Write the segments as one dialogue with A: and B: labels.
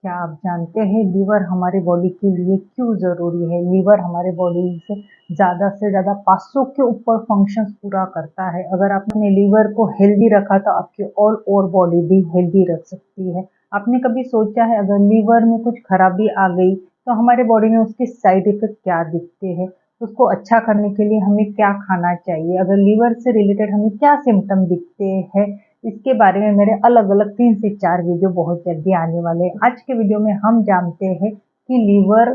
A: क्या आप जानते हैं लीवर हमारे बॉडी के लिए क्यों ज़रूरी है? लीवर हमारे बॉडी से ज़्यादा 500 के ऊपर फंक्शंस पूरा करता है। अगर आपने लीवर को हेल्दी रखा तो आपकी ऑल ओवर बॉडी भी हेल्दी रख सकती है। आपने कभी सोचा है अगर लीवर में कुछ खराबी आ गई तो हमारे बॉडी में उसके साइड इफ़ेक्ट क्या दिखते हैं? उसको अच्छा करने के लिए हमें क्या खाना चाहिए? अगर लीवर से रिलेटेड हमें क्या सिम्पटम दिखते हैं? इसके बारे में मेरे अलग-अलग 3 से 4 वीडियो बहुत जल्दी आने वाले हैं। आज के वीडियो में हम जानते हैं कि लीवर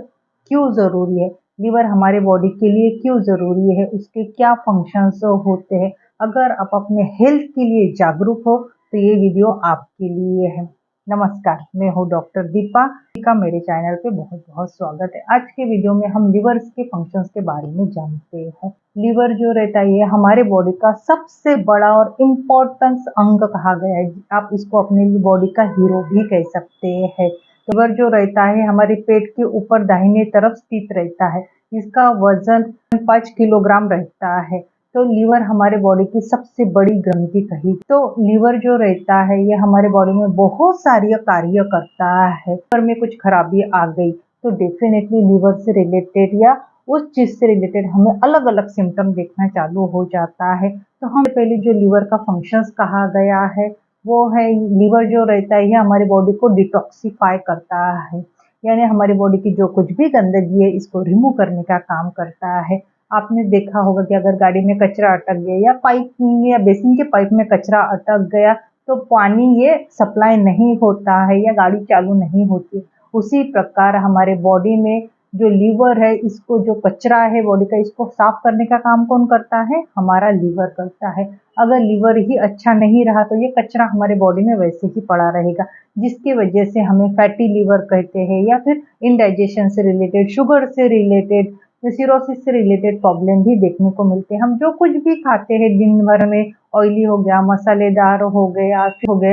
A: क्यों ज़रूरी है, लीवर हमारे बॉडी के लिए क्यों ज़रूरी है, उसके क्या फंक्शंस होते हैं। अगर आप अपने हेल्थ के लिए जागरूक हो तो ये वीडियो आपके लिए है। नमस्कार, मैं हूँ डॉक्टर दीपा का मेरे चैनल पे बहुत-बहुत स्वागत है। आज के वीडियो में हम लिवर्स के फंक्शंस के बारे में जानते हैं। लीवर जो रहता है ये हमारे बॉडी का सबसे बड़ा और इम्पोर्टेंस अंग कहा गया है। आप इसको अपने बॉडी का हीरो भी कह सकते हैं। लीवर जो रहता है हमारे पेट के ऊपर दाहिने तरफ स्थित रहता है। इसका वजन 5 किलोग्राम रहता है। तो लीवर हमारे बॉडी की सबसे बड़ी ग्रंथि कही। तो लीवर जो रहता है ये हमारे बॉडी में बहुत सारी कार्य करता है। लीवर में कुछ खराबी आ गई तो डेफिनेटली लीवर से रिलेटेड या उस चीज से रिलेटेड हमें अलग अलग सिम्टम देखना चालू हो जाता है। तो हम पहले जो लीवर का फंक्शंस कहा गया है वो है, लीवर जो रहता है ये हमारी बॉडी को डिटॉक्सिफाई करता है, यानी हमारी बॉडी की जो कुछ भी गंदगी है इसको रिमूव करने का काम करता है। आपने देखा होगा कि अगर गाड़ी में कचरा अटक गया या पाइप या बेसिन के पाइप में कचरा अटक गया तो पानी ये सप्लाई नहीं होता है या गाड़ी चालू नहीं होती। उसी प्रकार हमारे बॉडी में जो लीवर है इसको जो कचरा है बॉडी का इसको साफ करने का काम कौन करता है? हमारा लीवर करता है। अगर लीवर ही अच्छा नहीं रहा तो ये कचरा हमारे बॉडी में वैसे ही पड़ा रहेगा, जिसकी वजह से हमें फैटी लीवर कहते हैं या फिर इंडाइजेशन से रिलेटेड, शुगर से रिलेटेड, सिरोसिस से रिलेटेड प्रॉब्लम भी देखने को मिलते हैं। हम जो कुछ भी खाते हैं दिन भर में, ऑयली हो गया, मसालेदार हो गए,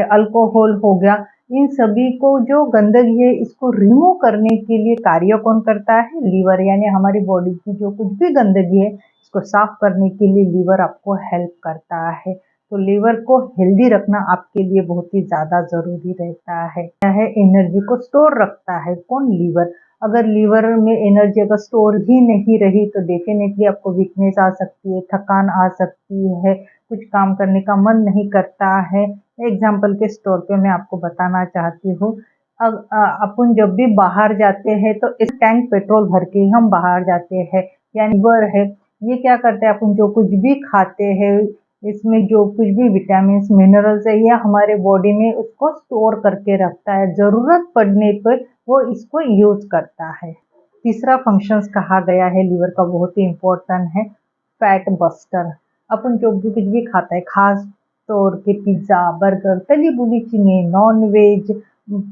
A: अल्कोहल हो गया, इन सभी को जो गंदगी है इसको रिमूव करने के लिए कार्य कौन करता है? लीवर, यानी हमारी बॉडी की जो कुछ भी गंदगी है इसको साफ करने के लिए लीवर आपको हेल्प करता है। तो लीवर को हेल्दी रखना आपके लिए बहुत ही ज्यादा जरूरी रहता है। एनर्जी को स्टोर रखता है कौन? लीवर। अगर लीवर में एनर्जी अगर स्टोर ही नहीं रही तो डेफिनेटली आपको वीकनेस आ सकती है, थकान आ सकती है, कुछ काम करने का मन नहीं करता है। एग्जाम्पल के तौर पे मैं आपको बताना चाहती हूँ, अपन जब भी बाहर जाते हैं तो इस टैंक पेट्रोल भर के हम बाहर जाते हैं, यानी लीवर है ये क्या करते हैं, अपन जो कुछ भी खाते हैं इसमें जो कुछ भी विटामिन मिनरल्स है ये हमारे बॉडी में उसको स्टोर करके रखता है, जरूरत पड़ने पर वो इसको यूज करता है। तीसरा फंक्शंस कहा गया है लीवर का बहुत ही इम्पोर्टेंट है, फैट बस्टर। अपन जो भी कुछ भी खाता है, खास तौर के पिज्जा, बर्गर, तली बुली चीजें, non veg,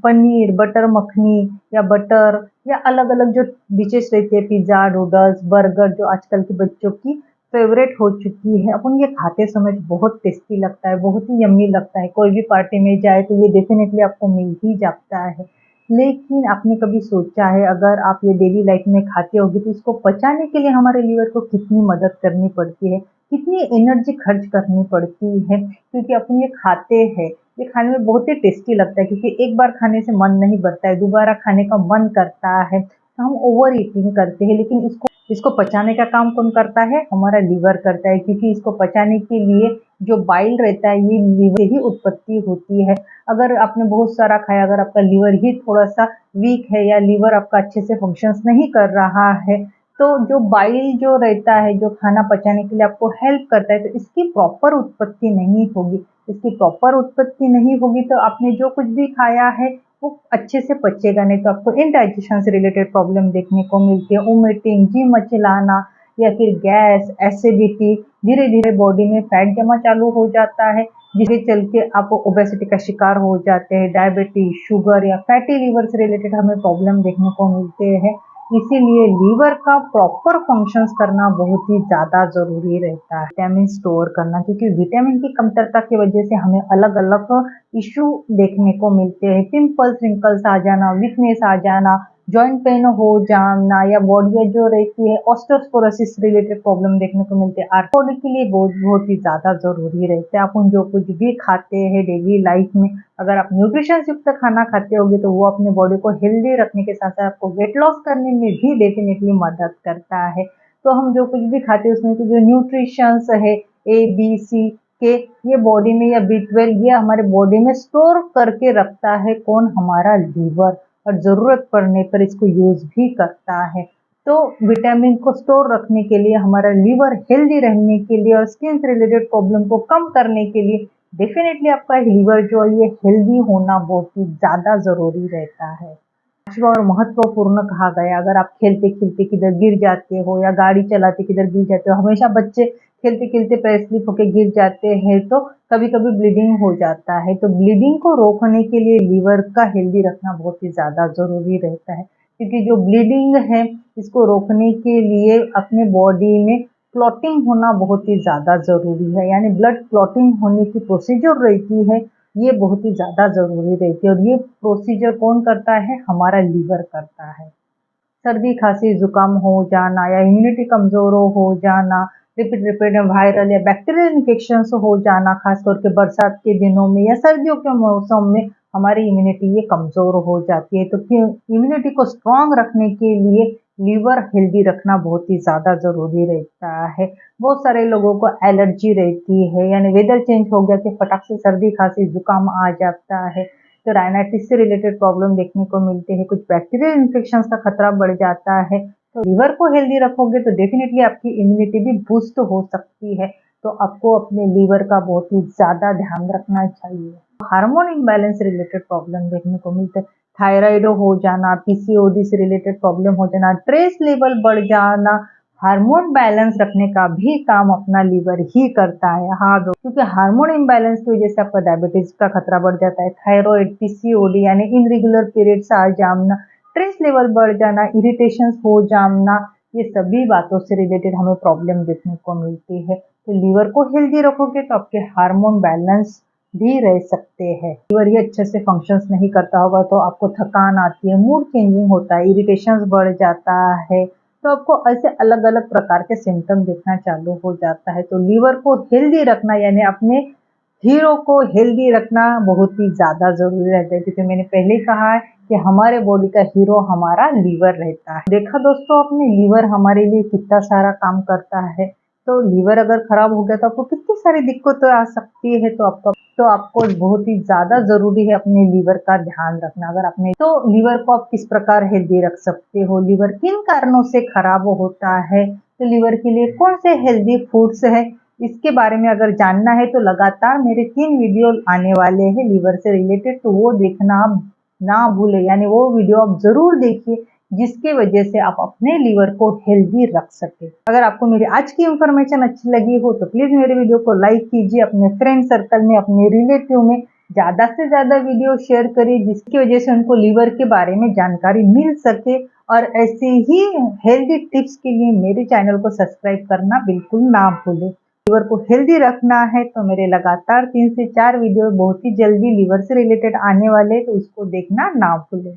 A: paneer, butter makhani या बटर या अलग अलग जो डिशेस रहती है, पिज्जा, नूडल्स, बर्गर, जो आजकल के बच्चों की फेवरेट हो चुकी है। अपन ये खाते समय बहुत टेस्टी लगता है, बहुत ही यम्मी लगता है। कोई भी पार्टी में जाए तो ये डेफिनेटली आपको मिल ही जाता है। लेकिन आपने कभी सोचा है अगर आप ये डेली लाइफ में खाते होगे तो इसको पचाने के लिए हमारे लीवर को कितनी मदद करनी पड़ती है, कितनी एनर्जी खर्च करनी पड़ती है? क्योंकि अपन ये खाते हैं, ये खाने में बहुत ही टेस्टी लगता है, क्योंकि एक बार खाने से मन नहीं भरता है, दोबारा खाने का मन करता है, तो हम ओवर ईटिंग करते हैं। लेकिन इसको इसको पचाने का काम कौन करता है? हमारा लीवर करता है, क्योंकि इसको पचाने के लिए जो बाइल रहता है ये लीवर ही उत्पत्ति होती है। अगर आपने बहुत सारा खाया, अगर आपका लीवर ही थोड़ा सा वीक है या लीवर आपका अच्छे से फंक्शंस नहीं कर रहा है तो जो बाइल जो रहता है जो खाना पचाने के लिए आपको हेल्प करता है तो इसकी प्रॉपर उत्पत्ति नहीं होगी। इसकी प्रॉपर उत्पत्ति नहीं होगी तो आपने जो कुछ भी खाया है वो अच्छे से पचेगा नहीं, तो आपको इंडाइजेशन से रिलेटेड प्रॉब्लम देखने को मिलती है, वोमिटिंग, जी मचलाना या फिर गैस, एसिडिटी, धीरे धीरे बॉडी में फैट जमा चालू हो जाता है, जिसके चल के आप ओबेसिटी का शिकार हो जाते हैं। डायबिटीज, शुगर या फैटी लीवर से रिलेटेड हमें प्रॉब्लम देखने को मिलते हैं। इसीलिए लीवर का प्रॉपर फंक्शंस करना बहुत ही ज्यादा जरूरी रहता है। विटामिन स्टोर करना, क्योंकि विटामिन की कमतरता की वजह से हमें अलग अलग इश्यू देखने को मिलते हैं, पिंपल्स रिंकल्स आ जाना, वीकनेस आ जाना, जॉइंट पेन हो जाना या बॉडी जो रहती है ऑस्टियोपोरोसिस रिलेटेड प्रॉब्लम देखने को मिलती है, बॉडी के लिए बहुत बहुत ही ज्यादा जरूरी रहते हैं। अपन जो कुछ भी खाते हैं डेली लाइफ में, अगर आप न्यूट्रिशन युक्त खाना खाते होगे तो वो अपने बॉडी को हेल्दी रखने के साथ साथ आपको वेट लॉस करने में भी डेफिनेटली मदद करता है। तो हम जो कुछ भी खाते हैं उसमें जो न्यूट्रिशंस है A, B, C के, ये बॉडी में, या B12 ये हमारे बॉडी में स्टोर करके रखता है कौन, हमारा लीवर, और जरूरत पड़ने पर इसको यूज भी करता है। तो विटामिन को स्टोर रखने के लिए, हमारा लीवर हेल्दी रहने के लिए और स्किन से रिलेटेड प्रॉब्लम को कम करने के लिए डेफिनेटली आपका लीवर जो है ये हेल्दी होना बहुत ही ज्यादा जरूरी रहता है। पांचवा और महत्वपूर्ण कहा गया, अगर आप खेलते खेलते किधर गिर जाते हो या गाड़ी चलाते किधर गिर जाते हो, हमेशा बच्चे खेलते खेलते पैर स्लिप होकर गिर जाते हैं तो कभी कभी ब्लीडिंग हो जाता है। तो ब्लीडिंग को रोकने के लिए लीवर का हेल्दी रखना बहुत ही ज्यादा जरूरी रहता है, क्योंकि जो ब्लीडिंग है इसको रोकने के लिए अपने बॉडी में क्लॉटिंग होना बहुत ही ज्यादा जरूरी है, यानी ब्लड क्लॉटिंग होने की प्रोसीजर रहती है, ये बहुत ही ज्यादा जरूरी रहती है। और ये प्रोसीजर कौन करता है, हमारा लीवर करता है। सर्दी खांसी जुकाम हो जाना या इम्यूनिटी कमजोर हो जाना, रिपीट रिपीट वायरल या बैक्टीरियल इन्फेक्शन हो जाना, खास करके बरसात के दिनों में या सर्दियों के मौसम में हमारी इम्यूनिटी ये कमजोर हो जाती है। तो इम्यूनिटी को स्ट्रांग रखने के लिए लीवर हेल्दी रखना बहुत ही ज्यादा जरूरी रहता है। बहुत सारे लोगों को एलर्जी रहती है, यानी वेदर चेंज हो गया कि फटाक से सर्दी खांसी जुकाम आ जाता है, तो राइनाइटिस से रिलेटेड प्रॉब्लम देखने को मिलते हैं, कुछ बैक्टीरियल इन्फेक्शन का खतरा बढ़ जाता है। तो लीवर को हेल्दी रखोगे तो डेफिनेटली आपकी इम्यूनिटी भी बूस्ट हो सकती है। तो आपको अपने लीवर का बहुत ही ज्यादा ध्यान रखना चाहिए। हार्मोन इम्बैलेंस रिलेटेड प्रॉब्लम देखने को मिलते हैं, थायराइड हो जाना, पीसीओडी से रिलेटेड प्रॉब्लम हो जाना, स्ट्रेस लेवल बढ़ जाना, हार्मोन बैलेंस रखने का भी काम अपना लीवर ही करता है। हाँ क्योंकि हार्मोन इम्बैलेंस की वजह से आपका डायबिटीज का खतरा बढ़ जाता है, थायराइड, पीसीओडी यानी इनरेगुलर पीरियड्स आ जाना, स्ट्रेस लेवल बढ़ जाना, इरिटेशन हो जाना, ये सभी बातों से रिलेटेड हमें प्रॉब्लम देखने को मिलती है। तो लीवर को हेल्दी रखोगे तो आपके हार्मोन बैलेंस भी रह सकते हैं। लीवर ये अच्छे से फंक्शंस नहीं करता होगा तो आपको थकान आती है, मूड चेंजिंग होता है, इरिटेशन बढ़ जाता है, तो आपको ऐसे अलग अलग प्रकार के सिम्टम दिखना चालू हो जाता है। तो लीवर को हेल्दी रखना यानी अपने हीरो को हेल्दी रखना बहुत ही ज्यादा जरूरी रहता है, क्योंकि मैंने पहले कहा है कि हमारे बॉडी का हीरो हमारा लीवर रहता है। देखा दोस्तों आपने, लीवर हमारे लिए कितना सारा काम करता है। तो लीवर अगर खराब हो गया तो आपको कितनी सारी दिक्कतें आ सकती है। तो आपको बहुत ही ज्यादा जरूरी है अपने लीवर का ध्यान रखना। अगर आपने तो लीवर को आप किस प्रकार हेल्दी रख सकते हो, लीवर किन कारणों से खराब होता है, तो लीवर के लिए कौन से हेल्दी फूड्स है, इसके बारे में अगर जानना है तो लगातार मेरे 3 वीडियो आने वाले हैं लीवर से रिलेटेड, तो वो देखना आप ना भूले, यानी वो वीडियो आप जरूर देखिए जिसकी वजह से आप अपने लीवर को हेल्दी रख सके। अगर आपको मेरी आज की इंफॉर्मेशन अच्छी लगी हो तो प्लीज मेरे वीडियो को लाइक कीजिए, अपने फ्रेंड सर्कल में, अपने रिलेटिव में ज्यादा से ज्यादा वीडियो शेयर करिए, जिसकी वजह से उनको लीवर के बारे में जानकारी मिल सके। और ऐसे ही हेल्दी टिप्स के लिए मेरे चैनल को सब्सक्राइब करना बिल्कुल ना भूले। लीवर को हेल्दी रखना है तो मेरे लगातार 3 से 4 वीडियो बहुत ही जल्दी लीवर से रिलेटेड आने वाले, तो उसको देखना ना भूले।